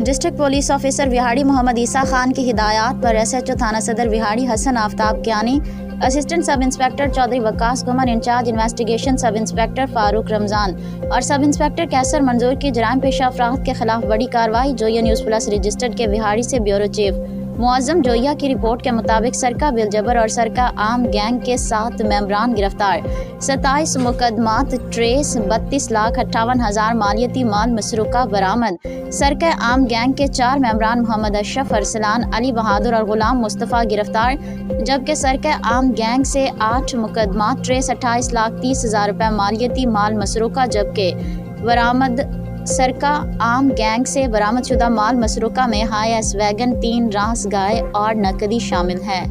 District police officer Vehari Muhammad Isa Khan کی ہدایات پر SHO تھانہ Saddar Vehari Hassan Aftab Kiani, assistant sub inspector Chaudhry Waqas Gumman, incharge investigation sub inspector Farooq Ramzan اور سب انسپکٹر کیسر منظور کی جرائم پیشہ افراد کے خلاف بڑی کارروائی۔ جویا نیوز پلس رجسٹرڈ کے وہاڑی سے بیورو چیف معظم جویا کی رپورٹ کے مطابق سرقہ بالجبر اور سرقہ عام گینگ کے 7 ممبران گرفتار، 27 مقدمات ٹریس، 32,58,000 مالیتی مال مسروقہ برآمد۔ سرقہ عام گینگ کے 4 ممبران محمد اشرف، ارسلان، علی بہادر اور غلام مصطفیٰ گرفتار، جبکہ سرقہ عام گینگ سے 8 مقدمات ٹریس، 28,30,000 روپے مالیتی مال مسروقہ، جبکہ برآمد سرقہ عام گینگ سے برآمد شدہ مال مسروقہ میں ہائی ایس ویگن، 3 راس گائے اور نقدی شامل ہے۔